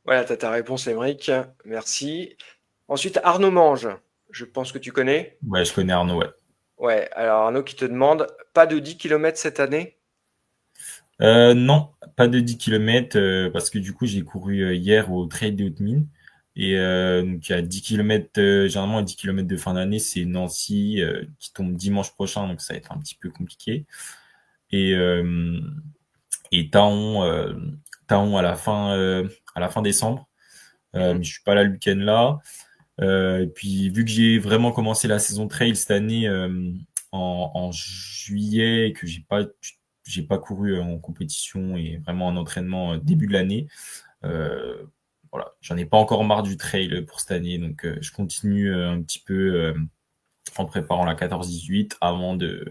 Speaker 1: Voilà, tu as ta réponse, Emeric. Merci. Ensuite, Arnaud Mange. Je pense que tu connais.
Speaker 2: Ouais, je connais Arnaud, ouais.
Speaker 1: Ouais, alors Arnaud qui te demande, pas de 10 km cette année?
Speaker 2: Non, pas de 10 km parce que du coup, j'ai couru hier au Trail des Hautes-Mines. Et donc, il y a 10 km, généralement, 10 km de fin d'année, c'est Nancy qui tombe dimanche prochain, donc ça va être un petit peu compliqué. Et, euh, et Taon à la fin décembre.
Speaker 1: Mhm.
Speaker 2: Mais je suis pas là le week-end là. Et puis, vu que j'ai vraiment commencé la saison trail cette année en juillet et que j'ai pas couru en compétition et vraiment en entraînement début de l'année, euh, voilà, j'en ai pas encore marre du trail pour cette année, donc je continue un petit peu en préparant la 14-18 avant de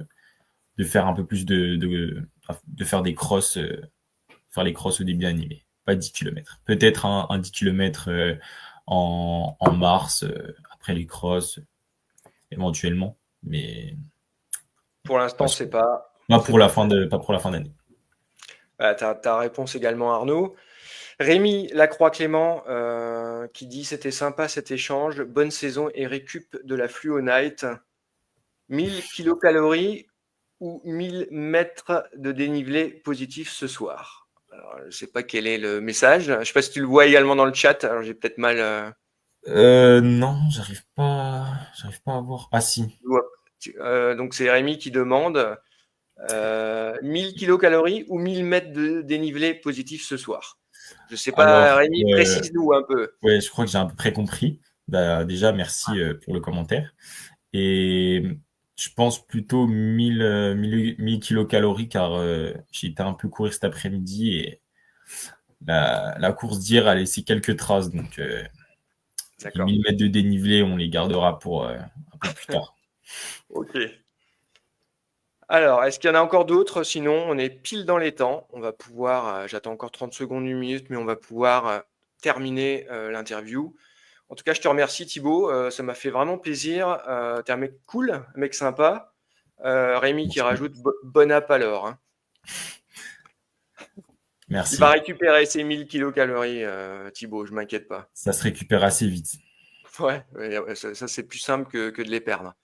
Speaker 2: faire un peu plus de faire des crosses, faire les crosses au début d'année, mais pas 10 km. Peut-être un 10 km en mars, après les crosses, éventuellement, mais
Speaker 1: Pour
Speaker 2: pas
Speaker 1: l'instant,
Speaker 2: sûr.
Speaker 1: c'est pas fait.
Speaker 2: Pas pour la fin d'année.
Speaker 1: Voilà, ta réponse également, Arnaud. Rémi Lacroix-Clément qui dit c'était sympa cet échange, bonne saison et récup de la Fluo Night. 1000 kilocalories ou 1000 mètres de dénivelé positif ce soir. Alors, je ne sais pas quel est le message. Je ne sais pas si tu le vois également dans le chat. Alors j'ai peut-être mal.
Speaker 2: Non, j'arrive pas à voir. Ah si.
Speaker 1: Donc c'est Rémi qui demande 1000 kilocalories ou 1000 mètres de dénivelé positif ce soir. Je ne sais pas,
Speaker 2: Alors,
Speaker 1: Rémi, précise-nous un peu.
Speaker 2: ouais, je crois que j'ai à peu près compris. Bah, déjà, merci pour le commentaire. Et je pense plutôt 1000 kilocalories car j'ai été un peu courir cet après-midi et la course d'hier a laissé quelques traces. Donc, les
Speaker 1: D'accord.
Speaker 2: 1000 mètres de dénivelé, on les gardera pour un peu plus tard.
Speaker 1: Ok. Alors, est-ce qu'il y en a encore d'autres? Sinon, on est pile dans les temps. On va pouvoir, j'attends encore 30 secondes, une minute, mais on va pouvoir terminer l'interview. En tout cas, je te remercie Thibaut. Ça m'a fait vraiment plaisir. T'es un mec cool, un mec sympa. Rémi qui
Speaker 2: Merci.
Speaker 1: rajoute bon app alors, hein. Il va
Speaker 2: Merci.
Speaker 1: récupérer ses 1000 kilocalories, Thibaut, je m'inquiète pas.
Speaker 2: Ça se récupère assez vite.
Speaker 1: Ouais, ouais, ça, c'est plus simple que de les perdre.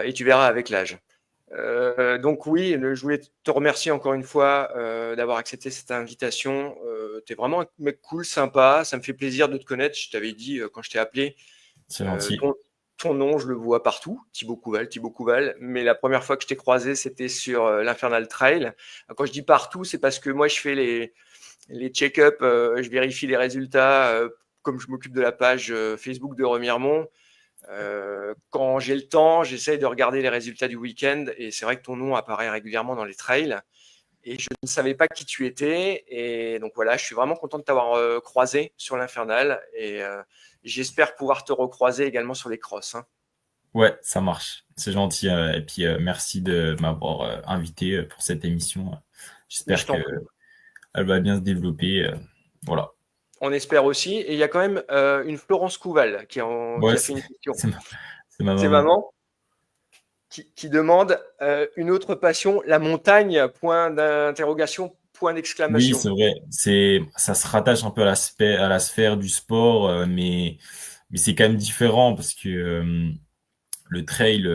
Speaker 1: Et tu verras avec l'âge. Donc oui, je voulais te remercier encore une fois d'avoir accepté cette invitation. Tu es vraiment un mec cool, sympa. Ça me fait plaisir de te connaître. Je t'avais dit quand je t'ai appelé,
Speaker 2: C'est
Speaker 1: euh,
Speaker 2: gentil.
Speaker 1: ton, ton nom, je le vois partout, Thibaut Couval, Thibaut Couval. Mais la première fois que je t'ai croisé, c'était sur l'Infernal Trail. Quand je dis partout, c'est parce que moi, je fais les check-up, je vérifie les résultats, comme je m'occupe de la page Facebook de Remiremont. Quand j'ai le temps, j'essaye de regarder les résultats du week-end et c'est vrai que ton nom apparaît régulièrement dans les trails et je ne savais pas qui tu étais et donc voilà, je suis vraiment content de t'avoir croisé sur l'Infernal et j'espère pouvoir te recroiser également sur les crosses, hein.
Speaker 2: Ouais, ça marche. C'est gentil. Et puis, merci de m'avoir invité pour cette émission.
Speaker 1: Mais je
Speaker 2: J'espère
Speaker 1: t'en
Speaker 2: que
Speaker 1: prie.
Speaker 2: elle va bien se développer. Voilà.
Speaker 1: On espère aussi. Et il y a quand même une Florence Couval
Speaker 2: Ouais,
Speaker 1: qui a fait une question.
Speaker 2: c'est c'est ma
Speaker 1: C'est
Speaker 2: maman.
Speaker 1: maman qui demande une autre passion, la montagne, point d'interrogation, point
Speaker 2: Oui,
Speaker 1: d'exclamation.
Speaker 2: c'est vrai. Ça se rattache un peu à la sphère du sport, mais c'est quand même différent parce que le trail,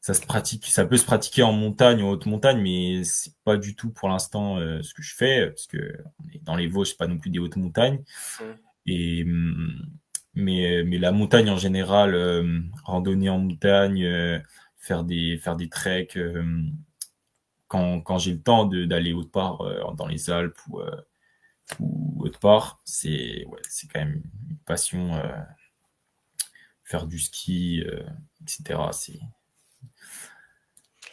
Speaker 2: ça peut se pratiquer en montagne, en haute montagne, mais c'est pas du tout pour l'instant ce que je fais parce que on est dans les Vosges, c'est pas non plus des hautes montagnes.
Speaker 1: Hum.
Speaker 2: Et mais la montagne en général, randonner en montagne, faire des treks. Quand j'ai le temps d'aller autre part dans les Alpes ou autre part, c'est quand même une passion. Faire du ski, etc.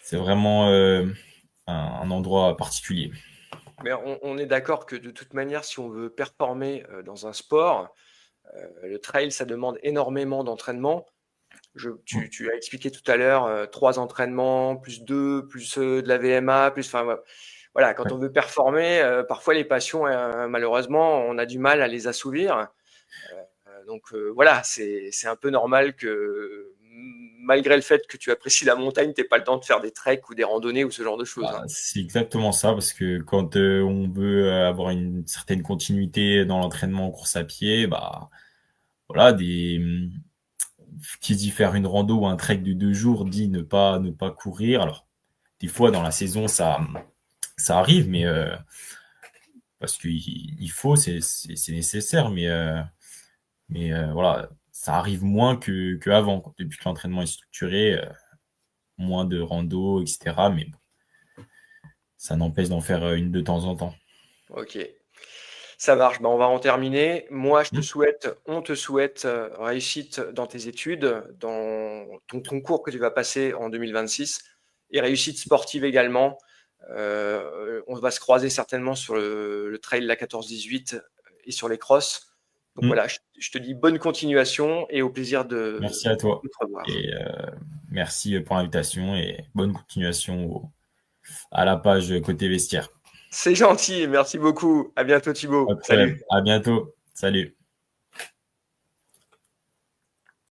Speaker 2: C'est vraiment un endroit particulier.
Speaker 1: Mais on est d'accord que de toute manière, si on veut performer dans un sport, le trail, ça demande énormément d'entraînement. Tu as expliqué tout à l'heure 3 entraînements, plus 2, plus de la VMA, plus, enfin voilà, quand
Speaker 2: Ouais.
Speaker 1: on veut performer, parfois les passions, malheureusement, on a du mal à les assouvir. Donc voilà, c'est un peu normal que malgré le fait que tu apprécies la montagne, tu n'aies pas le temps de faire des treks ou des randonnées ou ce genre de choses,
Speaker 2: Bah,
Speaker 1: hein.
Speaker 2: c'est exactement ça, parce que quand on veut avoir une certaine continuité dans l'entraînement en course à pied, bah voilà, qui dit faire une rando ou un trek de 2 jours dit ne pas courir. Alors des fois dans la saison ça arrive, mais parce qu'il faut, c'est nécessaire, mais voilà, ça arrive moins que avant, quoi. Depuis que l'entraînement est structuré, moins de rando, etc. Mais bon, ça n'empêche d'en faire une de temps en temps.
Speaker 1: Ok, ça marche. Ben, on va en terminer. Moi,
Speaker 2: Hmm.
Speaker 1: on te souhaite réussite dans tes études, dans ton concours que tu vas passer en 2026 et réussite sportive également. On va se croiser certainement sur le trail de la 14-18 et sur les crosses. Donc
Speaker 2: Hmm.
Speaker 1: voilà, je te dis bonne continuation et au plaisir
Speaker 2: Merci à toi.
Speaker 1: de te revoir.
Speaker 2: Et merci pour l'invitation et bonne continuation à la page côté vestiaire.
Speaker 1: C'est gentil, merci beaucoup. À bientôt
Speaker 2: Pas
Speaker 1: Thibaut.
Speaker 2: de problème.
Speaker 1: Salut.
Speaker 2: À bientôt. Salut.